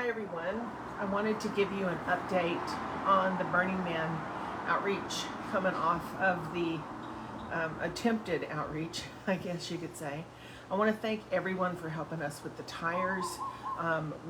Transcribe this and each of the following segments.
Hi everyone. I wanted to give you an update on the Burning Man outreach coming off of the attempted outreach, I guess you could say. I want to thank everyone for helping us with the tires.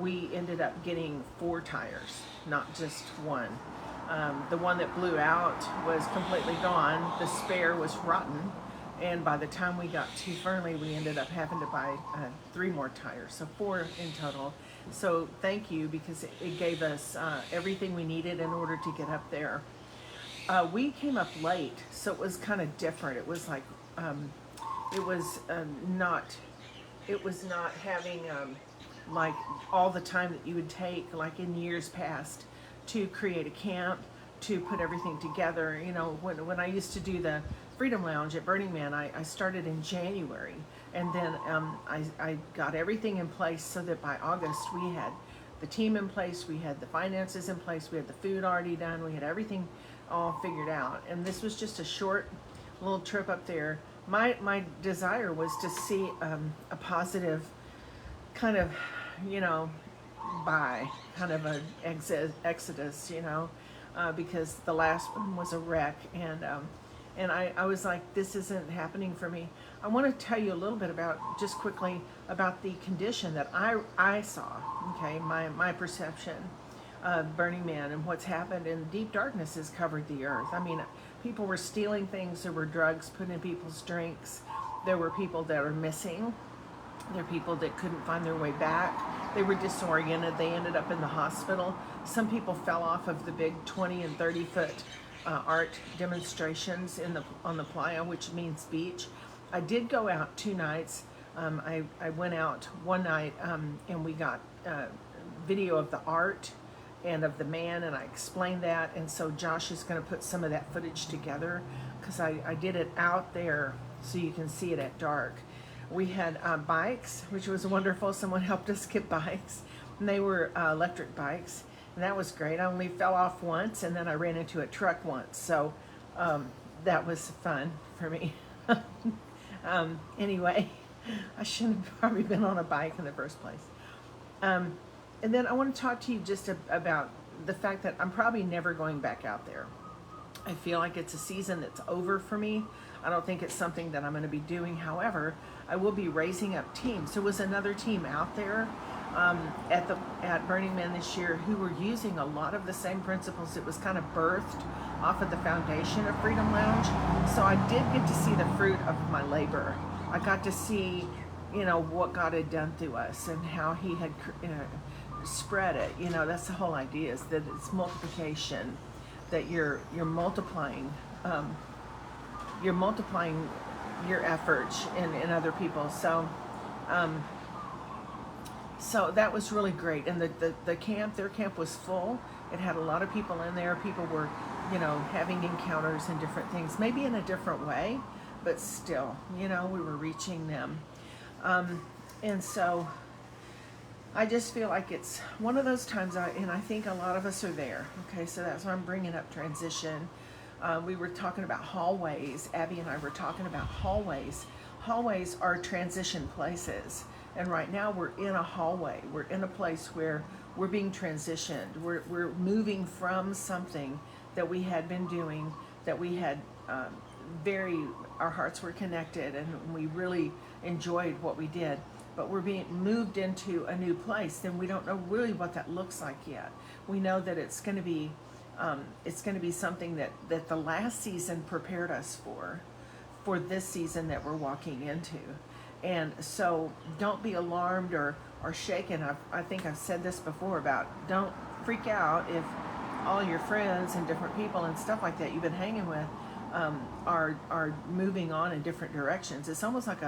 We ended up getting 4 tires, not just one. The one that blew out was completely gone. The spare was rotten. And by the time we got to Fernley, we ended up having to buy 3 more tires, so 4 in total. So thank you, because it gave us everything we needed in order to get up there. We came up late, so it was kind of different. It was like it was not it was not having like all the time that you would take like in years past to create a camp, to put everything together. You know, when I used to do the Freedom Lounge at Burning Man, I started in January, and then I got everything in place so that by August we had the team in place, we had the finances in place, we had the food already done, we had everything all figured out. And this was just a short little trip up there. My desire was to see a positive kind of, you know, kind of an exodus, you know, because the last one was a wreck, and I was like, this isn't happening for me. I want to tell you a little bit about, just quickly, about the condition that I saw, okay, my perception of Burning Man and what's happened. And deep darkness has covered the earth. I mean, people were stealing things, there were drugs put in people's drinks, there were people that are missing, there are people that couldn't find their way back. They were disoriented. They ended up in the hospital. Some people fell off of the big 20 and 30 foot art demonstrations on the playa, which means beach. I did go out 2 nights. I went out one night and we got video of the art and of the man, and I explained that. And so Josh is going to put some of that footage together, because I did it out there so you can see it at dark. We had bikes, which was wonderful. Someone helped us get bikes, and they were electric bikes, and that was great. I only fell off once, and then I ran into a truck once, so that was fun for me. Anyway, I shouldn't have probably been on a bike in the first place. And then I want to talk to you just about the fact that I'm probably never going back out there. I feel like it's a season that's over for me. I don't think it's something that I'm going to be doing. However, I will be raising up teams. There was another team out there at Burning Man this year who were using a lot of the same principles. It was kind of birthed off of the foundation of Freedom Lounge. So I did get to see the fruit of my labor. I got to see, you know, what God had done through us and how He had spread it. You know, that's the whole idea, is that it's multiplication, that you're multiplying your efforts in other people. So so that was really great. And their camp was full. It had a lot of people in there. People were, you know, having encounters and different things, maybe in a different way, but still, you know, we were reaching them. And so I just feel like it's one of those times, and I think a lot of us are there. Okay, so that's why I'm bringing up transition. We were talking about hallways. Abby and I were talking about hallways. Hallways are transition places. And right now we're in a hallway. We're in a place where we're being transitioned. We're moving from something that we had been doing, that we had our hearts were connected and we really enjoyed what we did. But we're being moved into a new place, and we don't know really what that looks like yet. We know that it's going to be something that the last season prepared us for this season that we're walking into. And so don't be alarmed or shaken. I think I've said this before about, don't freak out if all your friends and different people and stuff like that you've been hanging with are moving on in different directions. It's almost like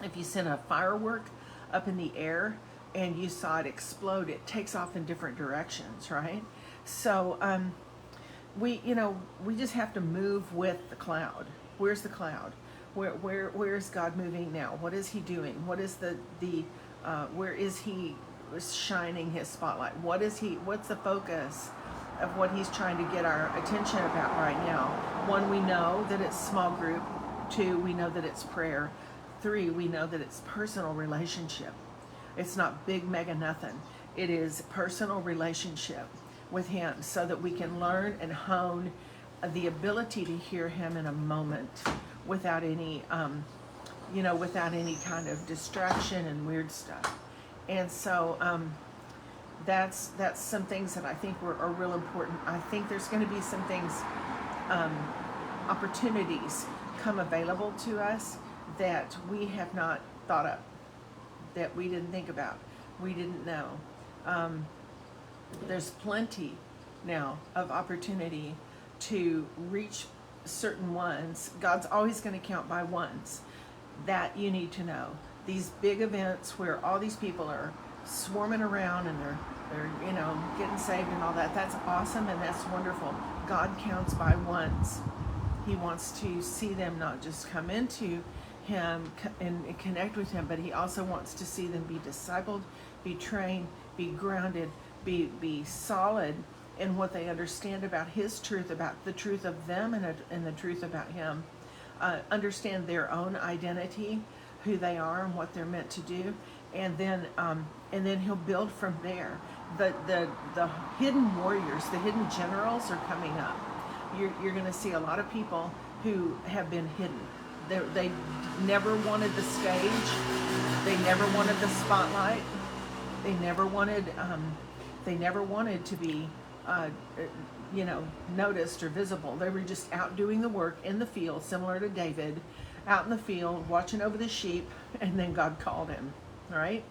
if you send a firework up in the air and you saw it explode, it takes off in different directions, right? So we just have to move with the cloud. Where's the cloud? Where is God moving now? What is He doing? What is where is He shining His spotlight? What's the focus of what He's trying to get our attention about right now? 1, we know that it's small group. 2, we know that it's prayer. 3, we know that it's personal relationship. It's not big mega nothing. It is personal relationship with him so that we can learn and hone the ability to hear him in a moment without any, without any kind of distraction and weird stuff. And so that's some things that I think are real important. I think there's going to be some things, opportunities come available to us that we have not thought of, that we didn't think about, we didn't know. There's plenty now of opportunity to reach certain ones. God's always going to count by ones. That you need to know. These big events where all these people are swarming around and they're getting saved and all that, that's awesome and that's wonderful. God counts by ones. He wants to see them not just come into him and connect with him, but he also wants to see them be discipled, be trained, be grounded, be solid in what they understand about his truth, about the truth of them and the truth about him. Understand their own identity, who they are and what they're meant to do, and then he'll build from there. The hidden warriors, the hidden generals are coming up. You're going to see a lot of people who have been hidden. They never wanted the stage. They never wanted the spotlight. They never wanted to be noticed or visible. They were just out doing the work in the field, similar to David, out in the field, watching over the sheep, and then God called him, right?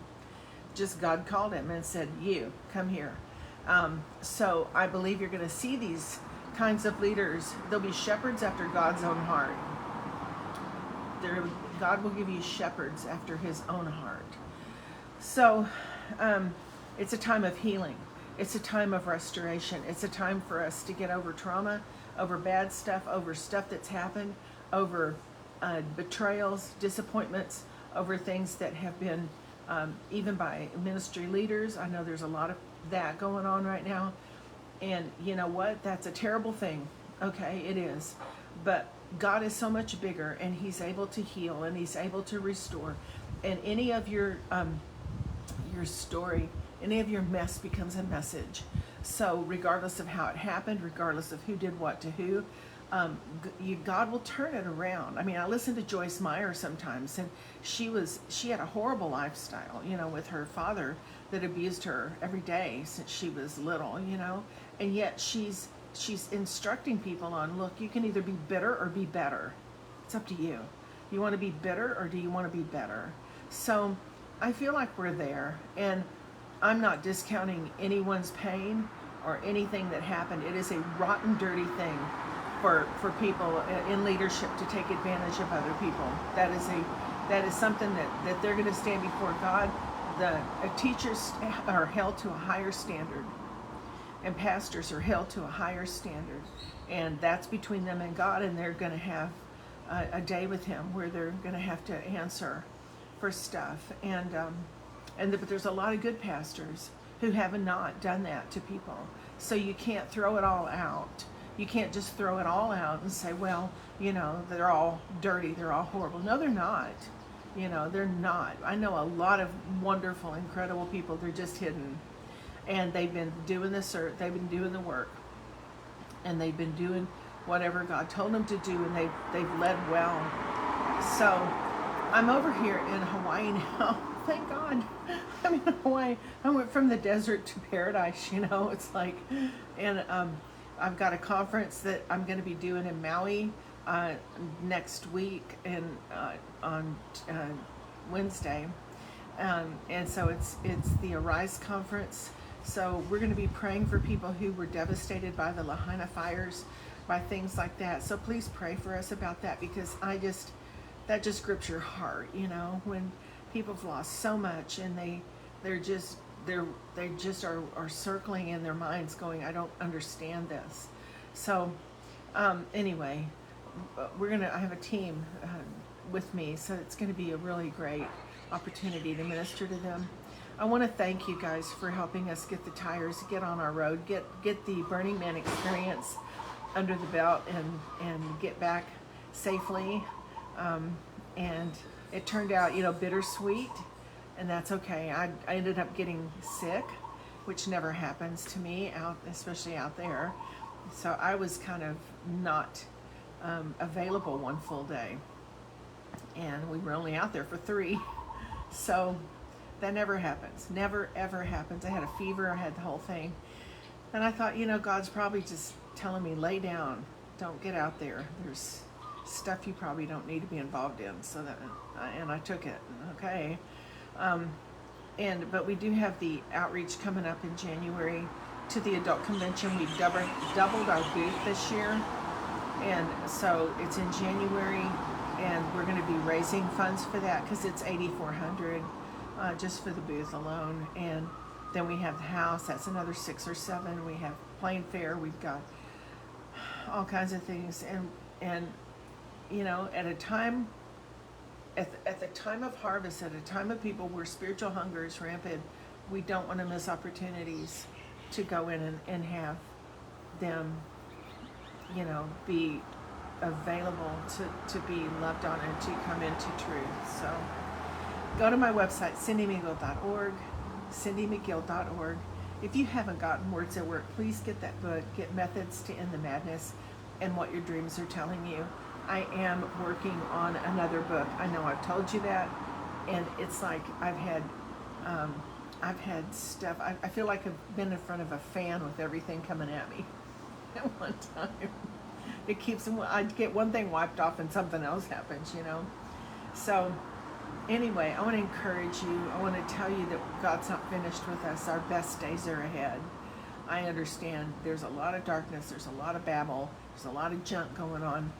Just God called him and said, you, come here. So I believe you're going to see these kinds of leaders. They'll be shepherds after God's own heart. God will give you shepherds after his own heart. So it's a time of healing. It's a time of restoration. It's a time for us to get over trauma, over bad stuff, over stuff that's happened, over betrayals, disappointments, over things that have been even by ministry leaders. I know there's a lot of that going on right now. And you know what? That's a terrible thing. Okay, it is. But God is so much bigger, and he's able to heal, and he's able to restore. And any of your story, any of your mess becomes a message. So regardless of how it happened, regardless of who did what to who, God will turn it around. I mean, I listen to Joyce Meyer sometimes, and she had a horrible lifestyle, with her father that abused her every day since she was little, and yet she's instructing people on, look, you can either be bitter or be better. It's up to you. You want to be bitter or do you want to be better? So I feel like we're there, and I'm not discounting anyone's pain or anything that happened. It is a rotten, dirty thing for people in leadership to take advantage of other people. That is something that they're going to stand before God. The teachers are held to a higher standard, and pastors are held to a higher standard, and that's between them and God. And they're going to have a day with him where they're going to have to answer for stuff. But there's a lot of good pastors who have not done that to people. So you can't throw it all out. You can't just throw it all out and say, well, they're all dirty, they're all horrible. No, they're not. They're not. I know a lot of wonderful, incredible people. They're just hidden. And they've been doing they've been doing the work. And they've been doing whatever God told them to do, and they've led well. So I'm over here in Hawaii now. Thank God. I'm in Hawaii. I went from the desert to paradise, it's like, and I've got a conference that I'm going to be doing in Maui next week and on Wednesday. And so it's the Arise conference. So we're going to be praying for people who were devastated by the Lahaina fires, by things like that. So please pray for us about that, because that just grips your heart, when people have lost so much, and they just are circling in their minds going, I don't understand this. So anyway, I have a team with me, so it's going to be a really great opportunity to minister to them. I want to thank you guys for helping us get the tires, get on our road, get the Burning Man experience under the belt, and get back safely. And it turned out, bittersweet, and that's okay. I ended up getting sick, which never happens to me out, especially out there. So I was kind of not available one full day, and we were only out there for 3. So that never happens. Never ever happens. I had a fever. I had the whole thing, and I thought, God's probably just telling me, lay down, don't get out there. There's stuff you probably don't need to be involved in. So that, and I took it. Okay. But we do have the outreach coming up in January to the adult convention. We've doubled our booth this year, and so it's in January, and we're going to be raising funds for that because it's $8,400 just for the booth alone. And then we have the house. That's another 6 or 7. We have plane fare. We've got all kinds of things, and at a time. At the time of harvest, at a time of people where spiritual hunger is rampant, we don't want to miss opportunities to go in and have them, be available to be loved on and to come into truth. So go to my website, cindymcgill.org, cindymcgill.org. If you haven't gotten Words that Work, please get that book, get Methods to End the Madness and What Your Dreams Are Telling You. I am working on another book. I know I've told you that, and it's like I've had stuff. I feel like I've been in front of a fan with everything coming at me at one time. It keeps, I get one thing wiped off and something else happens, So anyway, I want to encourage you. I want to tell you that God's not finished with us. Our best days are ahead. I understand there's a lot of darkness. There's a lot of babble. There's a lot of junk going on.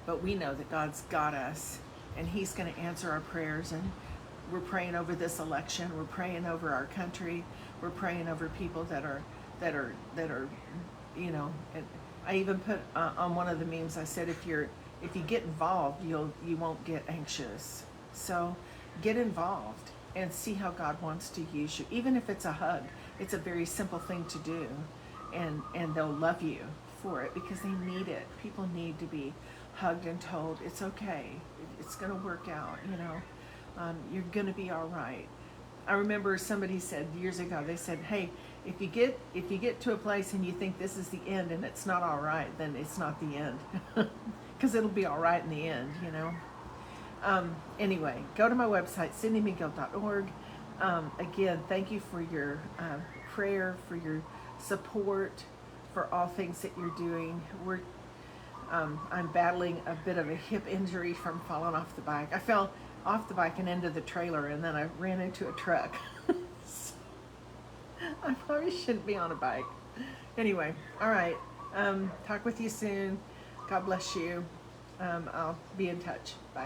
But we know that God's got us, and He's going to answer our prayers. And we're praying over this election. We're praying over our country. We're praying over people that are. And I even put on one of the memes. I said, if you get involved, you won't get anxious. So get involved and see how God wants to use you. Even if it's a hug, it's a very simple thing to do, and they'll love you for it because they need it. People need to be hugged and told it's okay, it's going to work out, you're going to be all right. I remember somebody said years ago, they said, hey, if you get to a place and you think this is the end and it's not all right, then it's not the end, because it'll be all right in the end. Anyway, go to my website, cindymcgill.org. Again, thank you for your prayer, for your support, for all things that you're doing. I'm battling a bit of a hip injury from falling off the bike. I fell off the bike and into the trailer, and then I ran into a truck. So, I probably shouldn't be on a bike. Anyway, all right. Talk with you soon. God bless you. I'll be in touch. Bye.